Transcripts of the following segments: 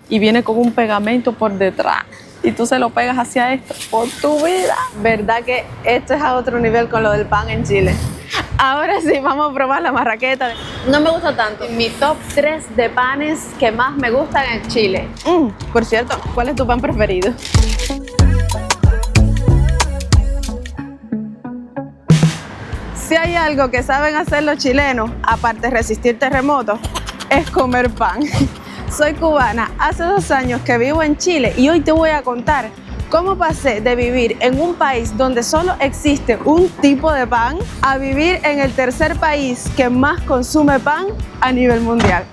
y viene con un pegamento por detrás y tú se lo pegas hacia esto por tu vida. ¿Verdad que esto es a otro nivel con lo del pan en Chile? Ahora sí, vamos a probar la marraqueta. No me gusta tanto. Mi top 3 de panes que más me gustan en Chile. Por cierto, ¿cuál es tu pan preferido? Si hay algo que saben hacer los chilenos, aparte de resistir terremotos, es comer pan. Soy cubana, hace 2 años que vivo en Chile y hoy te voy a contar cómo pasé de vivir en un país donde solo existe un tipo de pan a vivir en el tercer país que más consume pan a nivel mundial.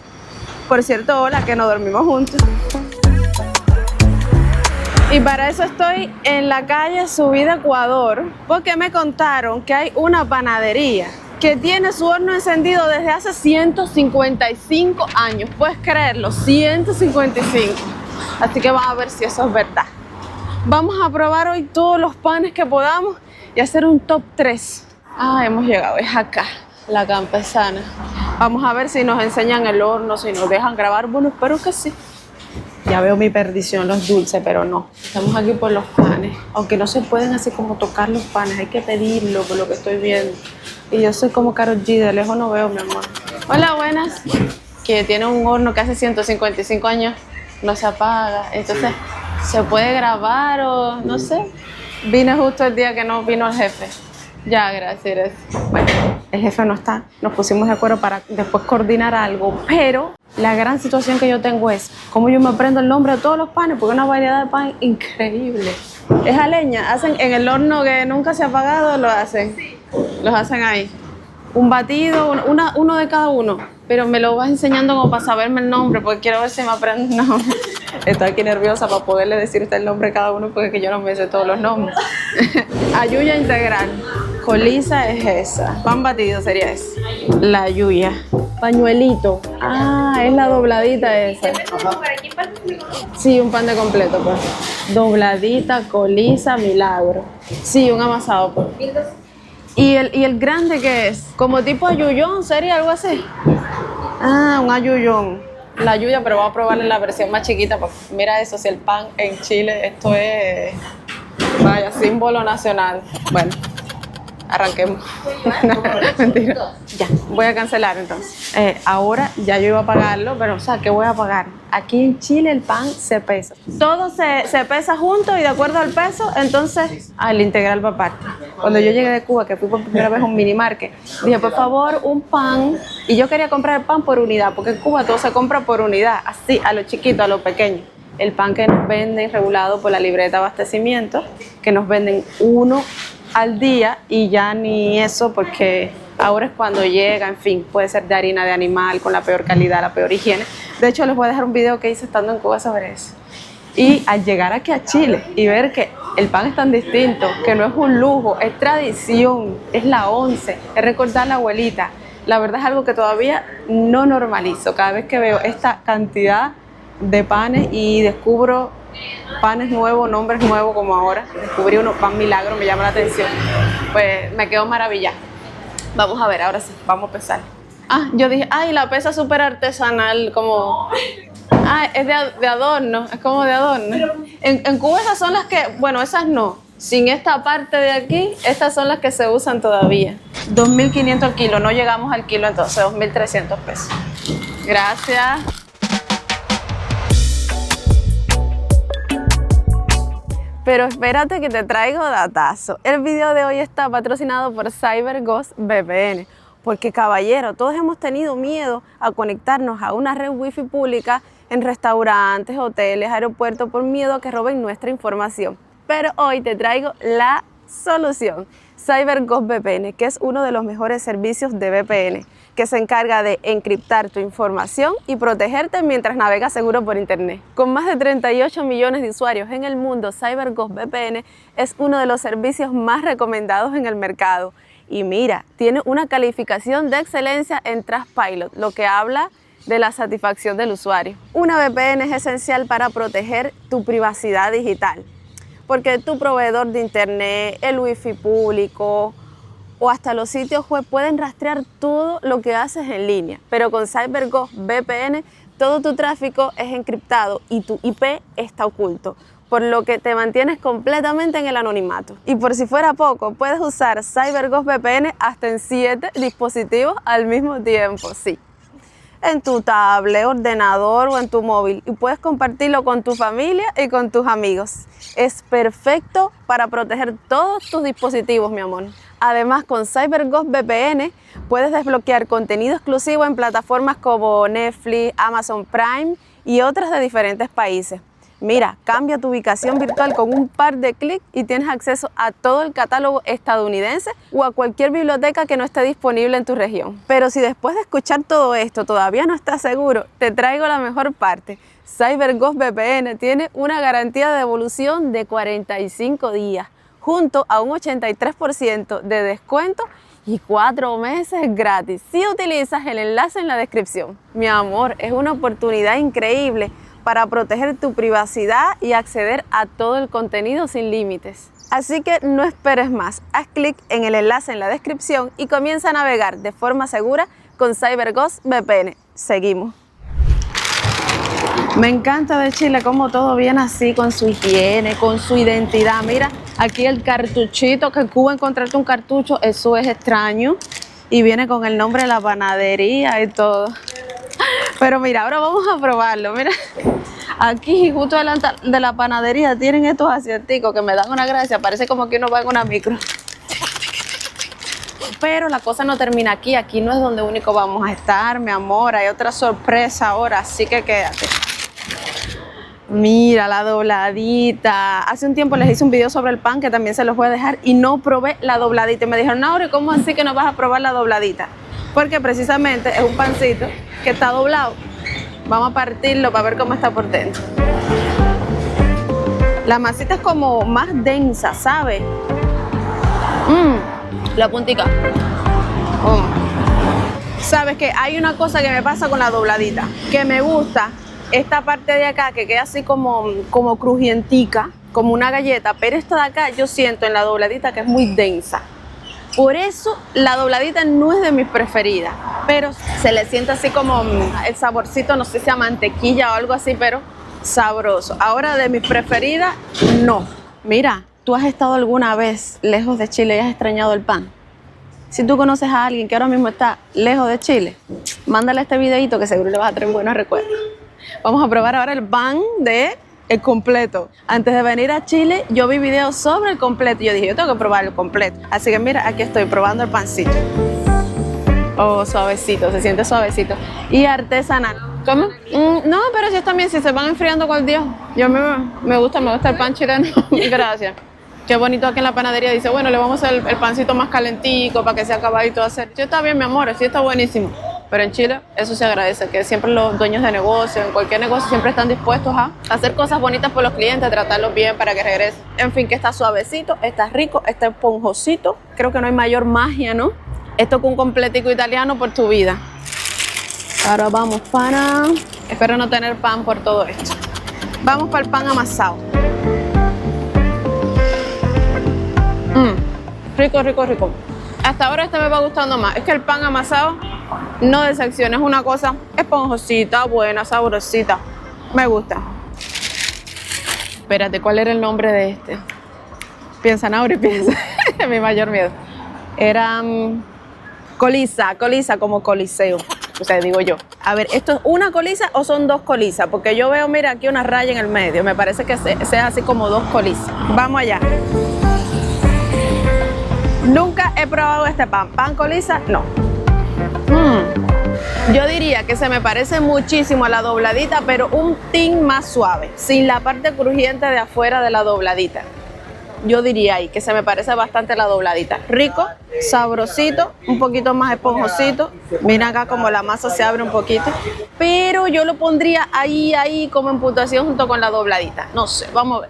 Por cierto, hola, que no dormimos juntos. Y para eso estoy en la calle Subida Ecuador, porque me contaron que hay una panadería que tiene su horno encendido desde hace 155 años. ¿Puedes creerlo? 155. Así que vamos a ver si eso es verdad. Vamos a probar hoy todos los panes que podamos y hacer un top 3. Hemos llegado, es acá, la Campesana. Vamos a ver si nos enseñan el horno, si nos dejan grabar. Bueno, espero que sí. Ya veo mi perdición, los dulces, pero no. Estamos aquí por los panes. Aunque no se pueden así como tocar los panes, hay que pedirlo por lo que estoy viendo. Y yo soy como Karol G, de lejos no veo, mi amor. Hola, buenas. Que tiene un horno que hace 155 años no se apaga. Entonces, ¿se puede grabar o no sé? Vine justo el día que no vino el jefe. Ya, gracias. Bueno, el jefe no está. Nos pusimos de acuerdo para después coordinar algo, pero la gran situación que yo tengo es cómo yo me aprendo el nombre de todos los panes, porque es una variedad de pan increíble. Es a leña, hacen en el horno que nunca se ha apagado, lo hacen. Sí. Los hacen ahí. Un batido, uno de cada uno. Pero me lo vas enseñando como para saberme el nombre, porque quiero ver si me aprendo el nombre. Estoy aquí nerviosa para poderle decir usted el nombre de cada uno, porque es que yo no me sé todos los nombres. Ayuya integral. Colisa es esa. Pan batido sería ese. La ayuya. Pañuelito. Es la dobladita esa. Sí, un pan de completo, pues. Dobladita, colisa, milagro. Sí, un amasado, pues. ¿Y el grande qué es? ¿Como tipo ayuyón sería algo así? Un ayuyón. La ayuya, pero voy a probarle la versión más chiquita, porque mira eso, si el pan en Chile, esto es, vaya, símbolo nacional. Bueno, arranquemos. Mentira. Ya, voy a cancelar entonces. Ahora ya yo iba a pagarlo, pero o sea, ¿qué voy a pagar? Aquí en Chile el pan se pesa. Todo se pesa junto y de acuerdo al peso, entonces, el integral va aparte. Cuando yo llegué de Cuba, que fui por primera vez a un mini market, dije, por favor, un pan. Y yo quería comprar el pan por unidad, porque en Cuba todo se compra por unidad, así, a lo chiquito, a lo pequeño. El pan que nos venden regulado por la libreta de abastecimiento, que nos venden uno al día y ya ni eso, porque ahora es cuando llega, en fin, puede ser de harina de animal con la peor calidad, la peor higiene. De hecho, les voy a dejar un video que hice estando en Cuba sobre eso. Y al llegar aquí a Chile y ver que el pan es tan distinto, que no es un lujo, es tradición, es la once, es recordar a la abuelita, la verdad es algo que todavía no normalizo. Cada vez que veo esta cantidad de panes y descubro panes nuevos, nombres nuevos como ahora, descubrí uno, pan milagro, me llama la atención, pues me quedo maravillada. Vamos a ver, ahora sí, vamos a empezar. Yo dije, la pesa súper artesanal, como... es de adorno, es como de adorno. En Cuba esas son las que, bueno, esas no. Sin esta parte de aquí, estas son las que se usan todavía. 2.500 al kilo, no llegamos al kilo entonces, 2.300 pesos. Gracias. Pero espérate que te traigo datazo. El video de hoy está patrocinado por CyberGhost VPN. Porque, caballero, todos hemos tenido miedo a conectarnos a una red wifi pública en restaurantes, hoteles, aeropuertos, por miedo a que roben nuestra información. Pero hoy te traigo la solución. CyberGhost VPN, que es uno de los mejores servicios de VPN, que se encarga de encriptar tu información y protegerte mientras navegas seguro por internet. Con más de 38 millones de usuarios en el mundo, CyberGhost VPN es uno de los servicios más recomendados en el mercado. Y mira, tiene una calificación de excelencia en Trustpilot, lo que habla de la satisfacción del usuario. Una VPN es esencial para proteger tu privacidad digital, porque tu proveedor de internet, el wifi público o hasta los sitios web pueden rastrear todo lo que haces en línea. Pero con CyberGhost VPN todo tu tráfico es encriptado y tu IP está oculto, por lo que te mantienes completamente en el anonimato. Y por si fuera poco, puedes usar CyberGhost VPN hasta en 7 dispositivos al mismo tiempo, sí. En tu tablet, ordenador o en tu móvil, y puedes compartirlo con tu familia y con tus amigos. Es perfecto para proteger todos tus dispositivos, mi amor. Además, con CyberGhost VPN puedes desbloquear contenido exclusivo en plataformas como Netflix, Amazon Prime y otras de diferentes países. Mira, cambia tu ubicación virtual con un par de clics y tienes acceso a todo el catálogo estadounidense o a cualquier biblioteca que no esté disponible en tu región. Pero si después de escuchar todo esto todavía no estás seguro, te traigo la mejor parte. CyberGhost VPN tiene una garantía de devolución de 45 días, junto a un 83% de descuento y 4 meses gratis si utilizas el enlace en la descripción. Mi amor, es una oportunidad increíble para proteger tu privacidad y acceder a todo el contenido sin límites. Así que no esperes más, haz clic en el enlace en la descripción y comienza a navegar de forma segura con CyberGhost VPN. Seguimos. Me encanta de Chile cómo todo viene así, con su higiene, con su identidad. Mira, aquí el cartuchito, que en Cuba encontrarte un cartucho, eso es extraño. Y viene con el nombre de la panadería y todo. Pero mira, ahora vamos a probarlo. Mira, aquí justo delante de la panadería tienen estos asienticos que me dan una gracia. Parece como que uno va en una micro. Pero la cosa no termina aquí. Aquí no es donde único vamos a estar, mi amor. Hay otra sorpresa ahora, así que quédate. Mira la dobladita. Hace un tiempo les hice un video sobre el pan que también se los voy a dejar y no probé la dobladita. Y me dijeron, Nauri, ¿cómo así que no vas a probar la dobladita? Porque precisamente es un pancito que está doblado. Vamos a partirlo para ver cómo está por dentro. La masita es como más densa, ¿sabes? La puntica. Sabes que hay una cosa que me pasa con la dobladita, que me gusta esta parte de acá que queda así como crujientica, como una galleta, pero esta de acá yo siento en la dobladita que es muy densa. Por eso la dobladita no es de mis preferidas, pero se le siente así como el saborcito, no sé si a mantequilla o algo así, pero sabroso. Ahora de mis preferidas, no. Mira, ¿tú has estado alguna vez lejos de Chile y has extrañado el pan? Si tú conoces a alguien que ahora mismo está lejos de Chile, mándale este videito que seguro le vas a traer buenos recuerdos. Vamos a probar ahora el pan de el completo. Antes de venir a Chile, yo vi videos sobre el completo y yo dije, yo tengo que probar el completo. Así que mira, aquí estoy probando el pancito. Oh, suavecito, se siente suavecito. Y artesanal. ¿Cómo? No, pero si también, si se van enfriando con el día. Yo me gusta el pan chileno. Gracias. Qué bonito aquí en la panadería. Dice, bueno, le vamos a hacer el pancito más calentico para que sea acabadito de hacer. Sí, está bien, mi amor, sí está buenísimo. Pero en Chile eso se agradece, que siempre los dueños de negocio, en cualquier negocio, siempre están dispuestos a hacer cosas bonitas por los clientes, tratarlos bien para que regresen. En fin, que está suavecito, está rico, está esponjosito. Creo que no hay mayor magia, ¿no? Esto con un completico italiano por tu vida. Ahora vamos para... Espero no tener pan por todo esto. Vamos para el pan amasado. Rico, rico, rico. Hasta ahora este me va gustando más. Es que el pan amasado no decepciona, es una cosa esponjosita, buena, sabrosita. Me gusta. Espérate, ¿cuál era el nombre de este? Piensa, Nauri, piensa. Mi mayor miedo. Era colisa, como coliseo. O sea, digo yo. A ver, ¿esto es una colisa o son dos colisas? Porque yo veo, mira, aquí una raya en el medio. Me parece que sea así como dos colisas. Vamos allá. Nunca he probado este pan. ¿Pan colisa? No. Yo diría que se me parece muchísimo a la dobladita, pero un tin más suave, sin la parte crujiente de afuera de la dobladita. Yo diría ahí que se me parece bastante a la dobladita. Rico, sabrosito, un poquito más esponjosito. Mira acá como la masa se abre un poquito. Pero yo lo pondría ahí como en puntuación junto con la dobladita. No sé, vamos a ver.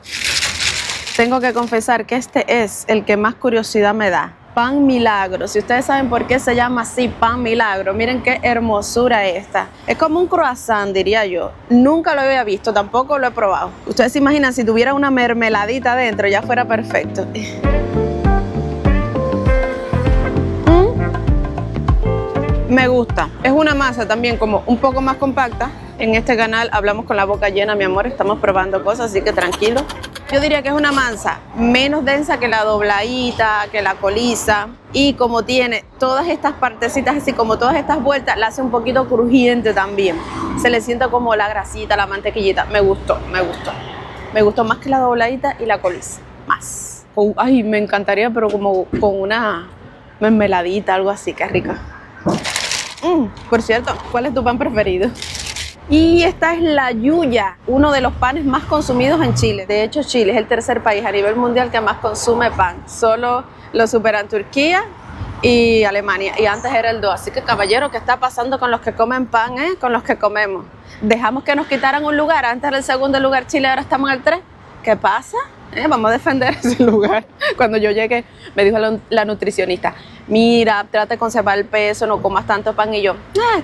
Tengo que confesar que este es el que más curiosidad me da. Pan Milagro. Si ustedes saben por qué se llama así, Pan Milagro, miren qué hermosura esta. Es como un croissant, diría yo. Nunca lo había visto, tampoco lo he probado. Ustedes se imaginan si tuviera una mermeladita dentro, ya fuera perfecto. Me gusta. Es una masa también como un poco más compacta. En este canal hablamos con la boca llena, mi amor. Estamos probando cosas, así que tranquilo. Yo diría que es una masa menos densa que la dobladita, que la coliza. Y como tiene todas estas partecitas, así como todas estas vueltas, la hace un poquito crujiente también. Se le siente como la grasita, la mantequillita. Me gustó, me gustó. Me gustó más que la dobladita y la coliza. Más. Ay, me encantaría, pero como con una mermeladita, algo así, que rica. Por cierto, ¿cuál es tu pan preferido? Y esta es la yuya, uno de los panes más consumidos en Chile. De hecho, Chile es el tercer país a nivel mundial que más consume pan. Solo lo superan Turquía y Alemania. Y antes era el 2. Así que, caballero, ¿qué está pasando con los que comen pan, con los que comemos? Dejamos que nos quitaran un lugar. Antes era el segundo lugar Chile, ahora estamos en el 3. ¿Qué pasa? Vamos a defender ese lugar. Cuando yo llegué, me dijo la nutricionista, mira, trata de conservar el peso, no comas tanto pan. Y yo,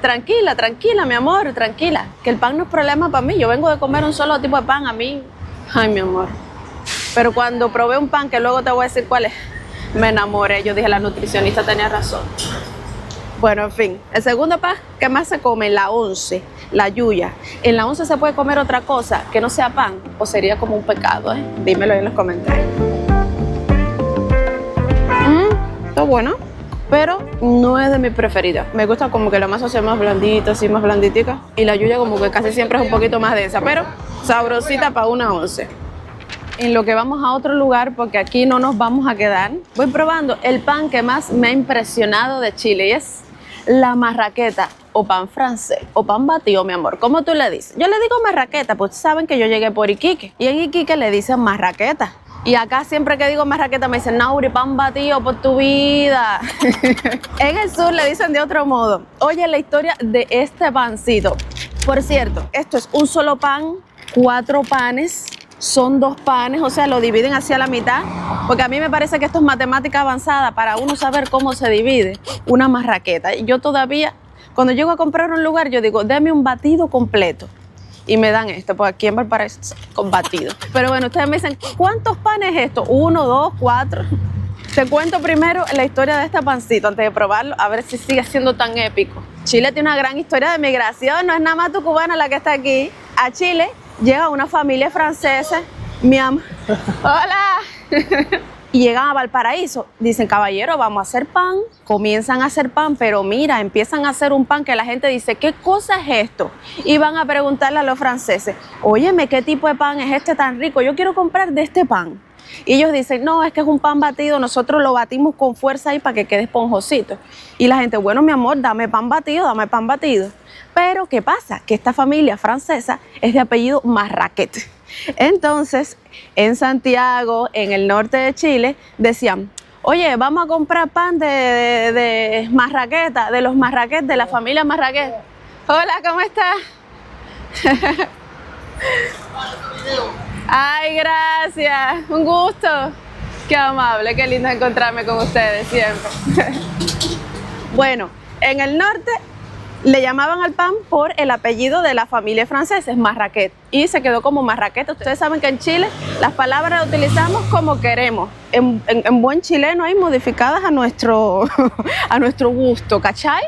tranquila, tranquila, mi amor, tranquila, que el pan no es problema para mí. Yo vengo de comer un solo tipo de pan, a mí, ay, mi amor. Pero cuando probé un pan, que luego te voy a decir cuál es, me enamoré. Yo dije, la nutricionista tenía razón. Bueno, en fin, el segundo pan que más se come, la 11, la yuya. ¿En la 11 se puede comer otra cosa que no sea pan? ¿O sería como un pecado? Dímelo en los comentarios. Está bueno, pero no es de mi preferida. Me gusta como que la masa sea más blandita, así más blanditica. Y la yuya como que casi siempre es un poquito más densa, pero sabrosita para una 11. En lo que vamos a otro lugar, porque aquí no nos vamos a quedar, voy probando el pan que más me ha impresionado de Chile y es la marraqueta o pan francés o pan batido, mi amor. ¿Cómo tú le dices? Yo le digo marraqueta, pues saben que yo llegué por Iquique y en Iquique le dicen marraqueta. Y acá siempre que digo marraqueta me dicen, Nauri, pan batido por tu vida. En el sur le dicen de otro modo. Oye, la historia de este pancito. Por cierto, esto es un solo pan, 4 panes. Son 2 panes, o sea, lo dividen hacia la mitad, porque a mí me parece que esto es matemática avanzada para uno saber cómo se divide una marraqueta. Yo todavía, cuando llego a comprar un lugar, yo digo, dame un batido completo. Y me dan esto, pues aquí en Valparaíso con batido. Pero bueno, ustedes me dicen, ¿cuántos panes es esto? 1, 2, 4. Te cuento primero la historia de este pancito antes de probarlo, a ver si sigue siendo tan épico. Chile tiene una gran historia de migración, no es nada más tu cubana la que está aquí. A Chile llega una familia francesa, mi amor, hola, y llegan a Valparaíso, dicen, caballero, vamos a hacer pan, comienzan a hacer pan, pero mira, empiezan a hacer un pan que la gente dice, ¿qué cosa es esto? Y van a preguntarle a los franceses, óyeme, ¿qué tipo de pan es este tan rico? Yo quiero comprar de este pan. Y ellos dicen, no, es que es un pan batido, nosotros lo batimos con fuerza ahí para que quede esponjosito. Y la gente, bueno, mi amor, dame pan batido, dame pan batido. Pero, ¿qué pasa? Que esta familia francesa es de apellido Marraquet. Entonces, en Santiago, en el norte de Chile, decían, oye, vamos a comprar pan de Marraqueta, de los Marraquet, de la familia Marraquet. Hola, ¿cómo estás? Ay, gracias, un gusto. Qué amable, qué lindo encontrarme con ustedes siempre. Bueno, en el norte le llamaban al pan por el apellido de la familia francesa, Marraquet, y se quedó como Marraqueta. Ustedes saben que en Chile las palabras las utilizamos como queremos, en buen chileno, ahí modificadas a nuestro gusto, ¿cachai?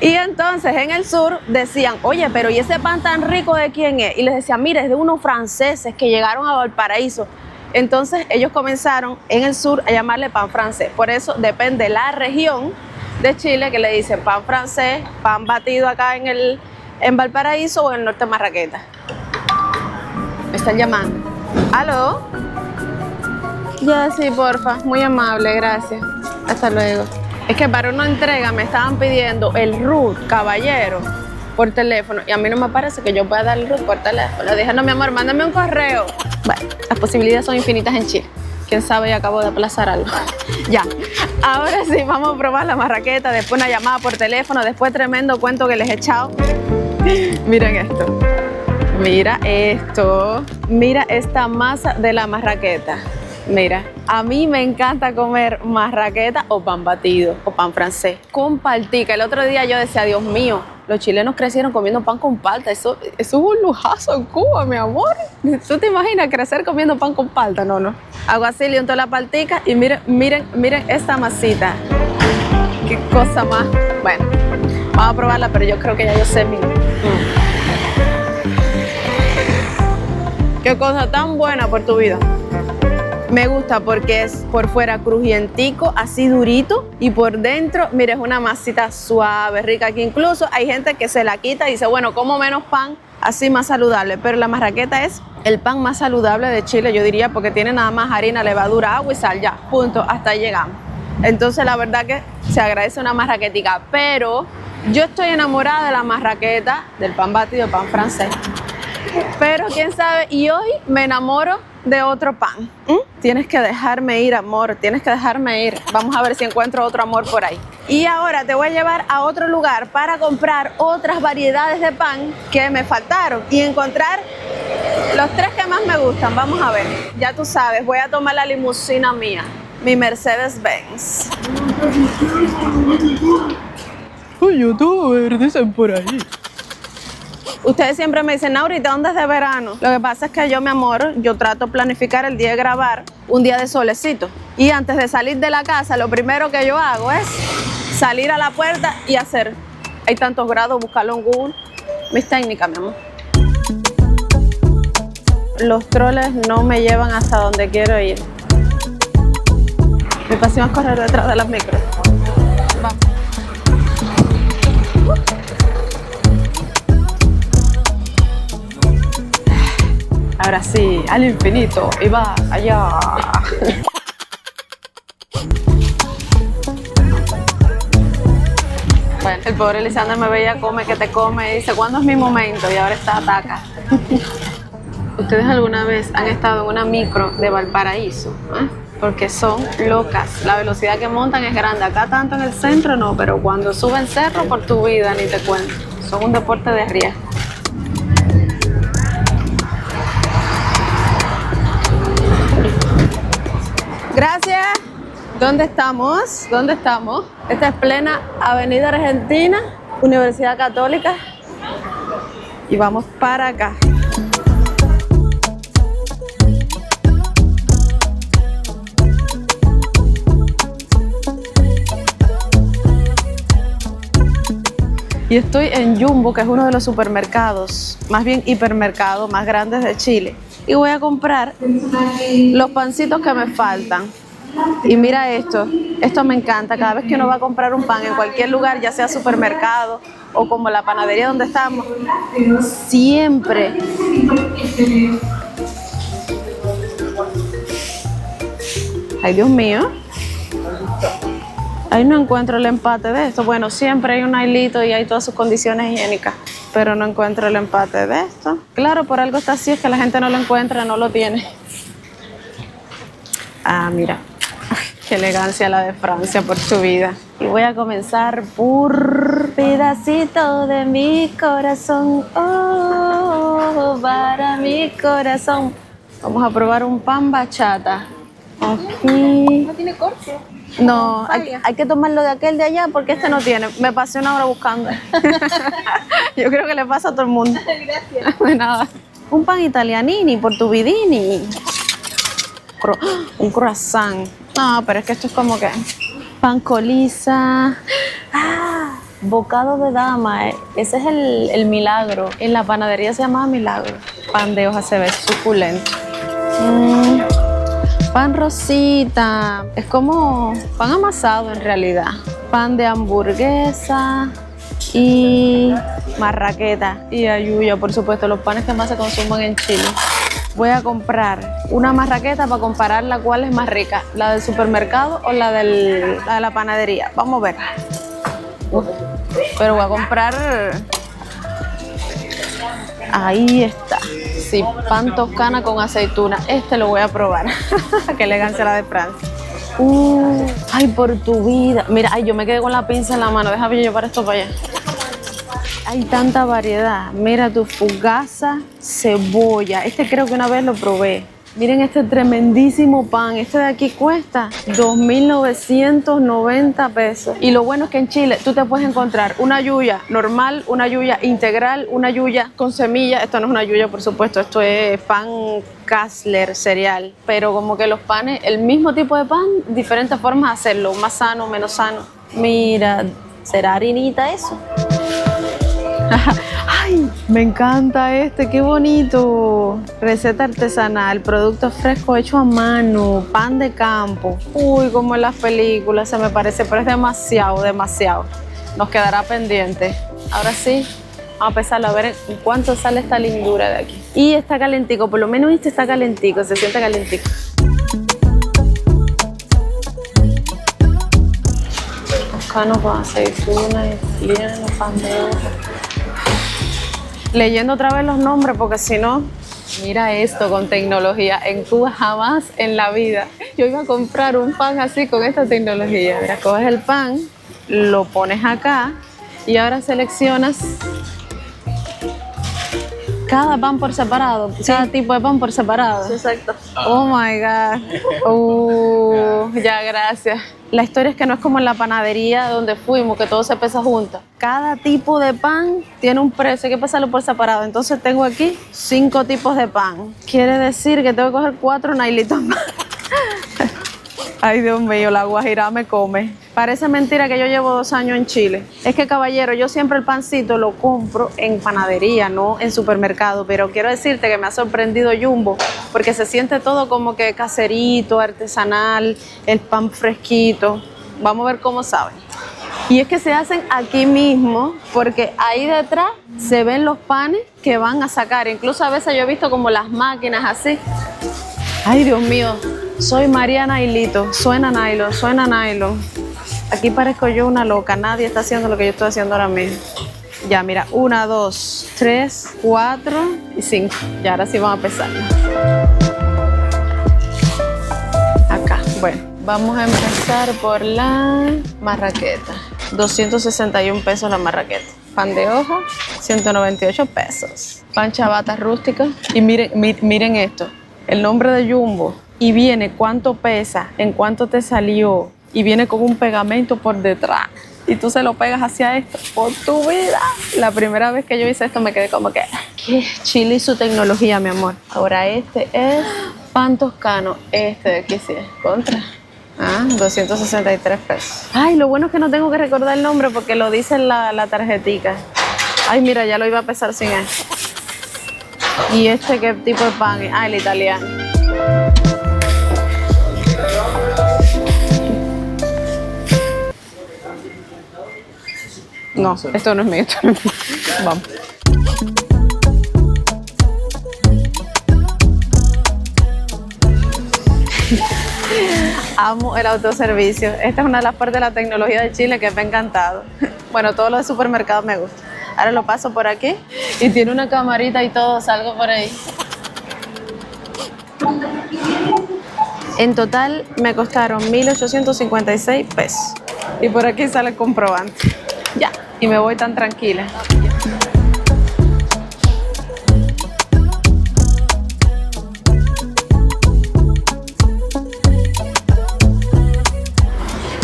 Y entonces en el sur decían, oye, pero ¿y ese pan tan rico de quién es? Y les decían, mire, es de unos franceses que llegaron a Valparaíso. Entonces ellos comenzaron en el sur a llamarle pan francés. Por eso depende la región de Chile que le dicen pan francés, pan batido acá en Valparaíso o en el norte de Marraqueta. Me están llamando. ¿Aló? Ya, sí, porfa. Muy amable, gracias. Hasta luego. Es que para una entrega me estaban pidiendo el root, caballero, por teléfono. Y a mí no me parece que yo pueda dar el root por teléfono. Le dije, no, mi amor, mándame un correo. Bueno, las posibilidades son infinitas en Chile. Quién sabe, ya acabo de aplazar algo. Ya, ahora sí, vamos a probar la marraqueta. Después una llamada por teléfono. Después tremendo cuento que les he echado. Miren esto. Mira esto. Mira esta masa de la marraqueta. Mira, a mí me encanta comer marraqueta o pan batido o pan francés con paltica. El otro día yo decía, Dios mío, los chilenos crecieron comiendo pan con palta. Eso es un lujazo en Cuba, mi amor. ¿Tú te imaginas crecer comiendo pan con palta? No, no. Hago así, le unto la paltica y miren esta masita. qué cosa más. Bueno, vamos a probarla, pero yo creo que ya yo sé mi... Qué cosa tan buena por tu vida. Me gusta porque es por fuera crujientico, así durito, y por dentro, mire, es una masita suave, rica, que incluso hay gente que se la quita y dice, bueno, como menos pan, así más saludable. Pero la marraqueta es el pan más saludable de Chile, yo diría, porque tiene nada más harina, levadura, agua y sal, ya, punto, hasta ahí llegamos. Entonces la verdad que se agradece una marraquetica, pero yo estoy enamorada de la marraqueta, del pan batido, pan francés. Pero quién sabe, y hoy me enamoro de otro pan. Tienes que dejarme ir, amor, tienes que dejarme ir. Vamos a ver si encuentro otro amor por ahí. Y ahora te voy a llevar a otro lugar para comprar otras variedades de pan que me faltaron y encontrar los 3 que más me gustan. Vamos a ver, ya tú sabes, voy a tomar la limusina mía, mi Mercedes-Benz. Soy youtuber, dicen por ahí. Ustedes siempre me dicen, Naurita, ¿dónde es de verano? Lo que pasa es que yo, mi amor, yo trato de planificar el día de grabar un día de solecito. Y antes de salir de la casa, lo primero que yo hago es salir a la puerta y hacer. Hay tantos grados, buscarlo en Google. Mis técnicas, mi amor. Los troles no me llevan hasta donde quiero ir. Mi pasión es correr detrás de las micros. Vamos. Ahora sí, al infinito y va allá. Bueno, el pobre Lisandro me veía come que te come y dice, ¿cuándo es mi momento? Y ahora está ataca. ¿Ustedes alguna vez han estado en una micro de Valparaíso? Porque son locas. La velocidad que montan es grande. Acá tanto en el centro no, pero cuando suben cerro por tu vida ni te cuento. Son un deporte de riesgo. Gracias. ¿Dónde estamos? ¿Dónde estamos? Esta es plena Avenida Argentina, Universidad Católica. Y vamos para acá. Y estoy en Jumbo, que es uno de los supermercados, más bien hipermercados más grandes de Chile. Y voy a comprar los pancitos que me faltan. Y mira esto me encanta. Cada vez que uno va a comprar un pan en cualquier lugar, ya sea supermercado o como la panadería donde estamos, siempre ay, Dios mío. Ahí no encuentro el empate de esto. Bueno, siempre hay un hilito y hay todas sus condiciones higiénicas, pero no encuentro el empate de esto. Claro, por algo está así, es que la gente no lo encuentra, no lo tiene. Ah, mira. Qué elegancia la de Francia por su vida. Y voy a comenzar por pedacito de mi corazón. Oh, para mi corazón. Vamos a probar un pan bachata. Aquí. ¿No tiene corte? No, hay que tomarlo de aquel de allá porque este no tiene. Me pasé una hora buscando. Yo creo que le pasa a todo el mundo. Gracias. De nada. Un pan italianini, portuvidini. Un croissant. No, pero es que esto es como que pan colisa. Ah, bocado de dama. Ese es el milagro. En la panadería se llama milagro. Pan de hoja se ve suculento. Pan rosita, es como pan amasado en realidad. Pan de hamburguesa y marraqueta y ayuya, por supuesto, los panes que más se consumen en Chile. Voy a comprar una marraqueta para comparar la cual es más rica, la del supermercado o la de la panadería. Vamos a ver. Pero voy a comprar... Ahí está. Sí, pan toscana con aceituna. Este lo voy a probar. Qué elegancia la de Francia. Ay, por tu vida. Mira, ay, yo me quedé con la pinza en la mano. Déjame llevar esto para allá. Hay tanta variedad. Mira tu fugaza, cebolla. Este creo que una vez lo probé. Miren este tremendísimo pan. Este de aquí cuesta 2.990 pesos. Y lo bueno es que en Chile tú te puedes encontrar una yuya normal, una yuya integral, una yuya con semilla. Esto no es una yuya, por supuesto. Esto es pan Kassler cereal. Pero como que los panes, el mismo tipo de pan, diferentes formas de hacerlo. Más sano, menos sano. Mira, ¿será harinita eso? ¡Ay! Me encanta este, qué bonito. Receta artesanal, producto fresco hecho a mano, pan de campo. Uy, como en las películas, se me parece, pero es demasiado, demasiado. Nos quedará pendiente. Ahora sí, vamos a pesarlo a ver en cuánto sale esta lindura de aquí. Y está calentico, por lo menos este está calentico, se siente calentico. Toscano con aceitunas, italiano, pan de hoja. Leyendo otra vez los nombres porque si no, mira esto con tecnología. En Cuba jamás en la vida yo iba a comprar un pan así con esta tecnología. Mira, coges el pan, lo pones acá y ahora seleccionas cada pan por separado, cada tipo de pan por separado. Exacto. Oh my God. Ya, gracias. La historia es que no es como en la panadería donde fuimos, que todo se pesa junto. Cada tipo de pan tiene un precio, hay que pesarlo por separado. Entonces tengo aquí 5 tipos de pan. Quiere decir que tengo que coger 4 nailitos más. Ay, Dios mío, la guajira me come. Parece mentira que yo llevo 2 años en Chile. Es que, caballero, yo siempre el pancito lo compro en panadería, no en supermercado. Pero quiero decirte que me ha sorprendido Jumbo, porque se siente todo como que caserito, artesanal, el pan fresquito. Vamos a ver cómo saben. Y es que se hacen aquí mismo, porque ahí detrás se ven los panes que van a sacar. Incluso a veces yo he visto como las máquinas así. Ay, Dios mío. Soy María Nailito, suena nylon, suena nylon. Aquí parezco yo una loca, nadie está haciendo lo que yo estoy haciendo ahora mismo. Ya, mira, 1, 2, 3, 4 y 5. Y ahora sí vamos a pesar. Acá, bueno, vamos a empezar por la marraqueta. 261 pesos la marraqueta. Pan de hoja, 198 pesos. Pan chabata rústica. Y miren esto, el nombre de Jumbo. Y viene cuánto pesa, en cuánto te salió. Y viene con un pegamento por detrás. Y tú se lo pegas hacia esto por tu vida. La primera vez que yo hice esto me quedé como que, ¿qué? Chile y su tecnología, mi amor. Ahora este es pan toscano. Este de aquí sí es contra. 263 pesos. Ay, lo bueno es que no tengo que recordar el nombre porque lo dice en la tarjetica. Ay, mira, ya lo iba a pesar sin él. ¿Y este qué tipo de pan es? Ah, el italiano. No, esto no es mío, esto no es mío. Vamos. Amo el autoservicio. Esta es una de las partes de la tecnología de Chile que me ha encantado. Bueno, todo lo de supermercado me gusta. Ahora lo paso por aquí y tiene una camarita y todo, salgo por ahí. En total me costaron 1.856 pesos. Y por aquí sale el comprobante. Ya, y me voy tan tranquila.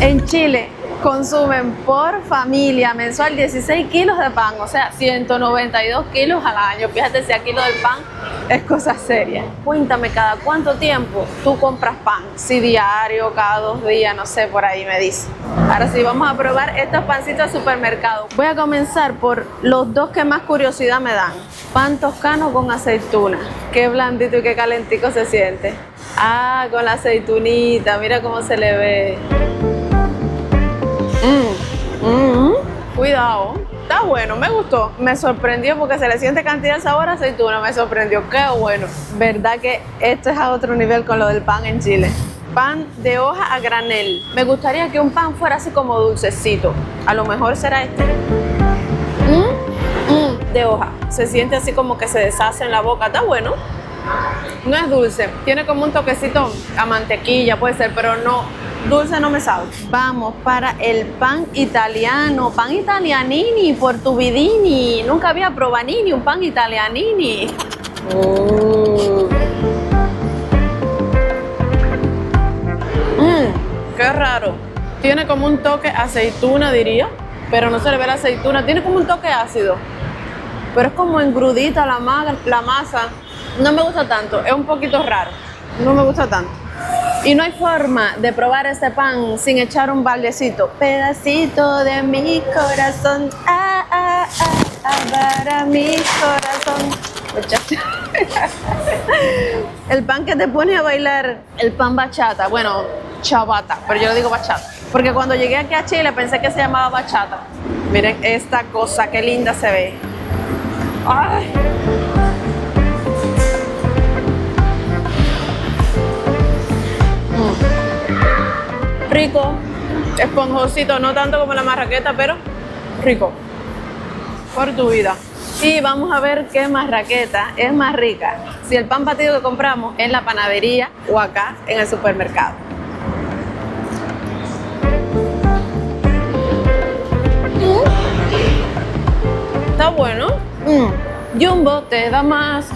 En Chile consumen por familia mensual 16 kilos de pan, o sea, 192 kilos al año. Fíjate si aquí lo del pan es cosa seria. Cuéntame, ¿cada cuánto tiempo tú compras pan? Si diario, cada 2 días, no sé, por ahí me dice. Ahora sí, vamos a probar estos pancitos de supermercado. Voy a comenzar por los 2 que más curiosidad me dan. Pan toscano con aceituna. Qué blandito y qué calentico se siente. Ah, con la aceitunita, mira cómo se le ve. Cuidado, está bueno, me gustó, me sorprendió porque se le siente cantidad de sabor a aceituna, me sorprendió, qué bueno. Verdad que esto es a otro nivel con lo del pan en Chile. Pan de hoja a granel. Me gustaría que un pan fuera así como dulcecito. A lo mejor será este. De hoja. Se siente así como que se deshace en la boca, está bueno. No es dulce, tiene como un toquecito a mantequilla, puede ser, pero no, dulce no me sabe. Vamos para el pan italiano, pan italianini, portuvidini. Nunca había probanini, un pan italianini. Qué raro. Tiene como un toque aceituna, diría, pero no se le ve la aceituna. Tiene como un toque ácido, pero es como engrudita la masa. No me gusta tanto, es un poquito raro. No me gusta tanto. Y no hay forma de probar este pan sin echar un baldecito. Pedacito de mi corazón, para mi corazón. Muchacha. El pan que te pone a bailar, el pan bachata, bueno, chabata, pero yo le digo bachata. Porque cuando llegué aquí a Chile pensé que se llamaba bachata. Miren esta cosa, qué linda se ve. ¡Ay! Rico, esponjosito, no tanto como la marraqueta, pero rico. Por tu vida. Y vamos a ver qué marraqueta es más rica, si el pan batido que compramos en la panadería o acá en el supermercado. Está bueno. Jumbo te da más.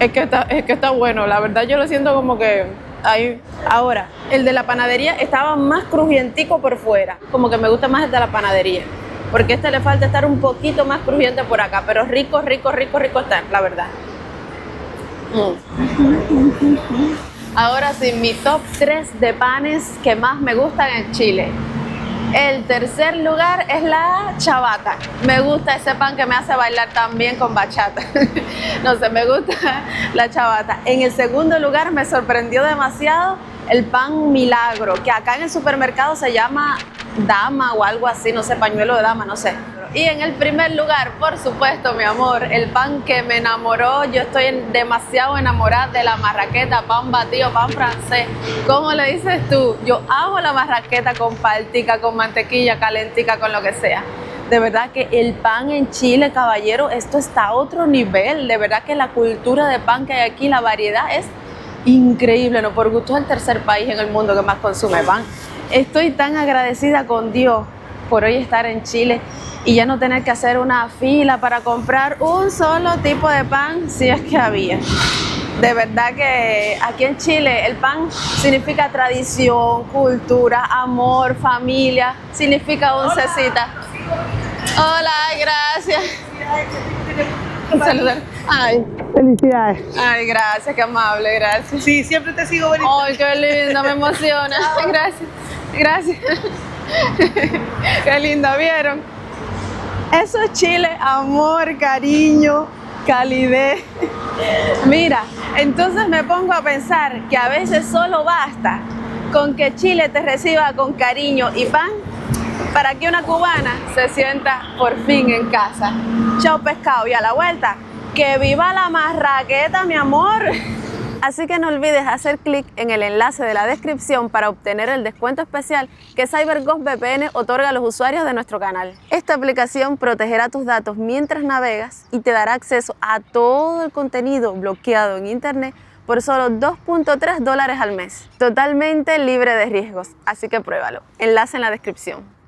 Es que está bueno, la verdad yo lo siento como que ahí. Ahora, el de la panadería estaba más crujientico por fuera, como que me gusta más el de la panadería, porque este le falta estar un poquito más crujiente por acá, pero rico, rico, rico, rico está, la verdad. Ahora sí, mi top 3 de panes que más me gustan en Chile. El tercer lugar es la chabata. Me gusta ese pan que me hace bailar también con bachata. No sé, me gusta la chabata. En el segundo lugar me sorprendió demasiado el pan milagro, que acá en el supermercado se llama dama o algo así, no sé, pañuelo de dama, no sé. Y en el primer lugar, por supuesto, mi amor, el pan que me enamoró. Yo estoy demasiado enamorada de la marraqueta, pan batido, pan francés. ¿Cómo le dices tú? Yo amo la marraqueta con paltica, con mantequilla, calentica, con lo que sea. De verdad que el pan en Chile, caballero, esto está a otro nivel. De verdad que la cultura de pan que hay aquí, la variedad es increíble. No, por gusto es el tercer país en el mundo que más consume pan. Estoy tan agradecida con Dios por hoy estar en Chile y ya no tener que hacer una fila para comprar un solo tipo de pan, si es que había. De verdad que aquí en Chile el pan significa tradición, cultura, amor, familia, significa oncecita. Hola, gracias. Saludar. Ay, Felicidades. ay, gracias, qué amable, gracias. Sí, siempre te sigo bonita. Ay, qué lindo, me emociona. Gracias, gracias. Qué linda, ¿vieron? Eso es Chile, amor, cariño, calidez. Mira, entonces me pongo a pensar que a veces solo basta con que Chile te reciba con cariño y pan para que una cubana se sienta por fin en casa. Chao pescado, y a la vuelta, ¡que viva la marraqueta, mi amor! Así que no olvides hacer clic en el enlace de la descripción para obtener el descuento especial que CyberGhost VPN otorga a los usuarios de nuestro canal. Esta aplicación protegerá tus datos mientras navegas y te dará acceso a todo el contenido bloqueado en internet por solo $2.3 al mes. Totalmente libre de riesgos, así que pruébalo. Enlace en la descripción.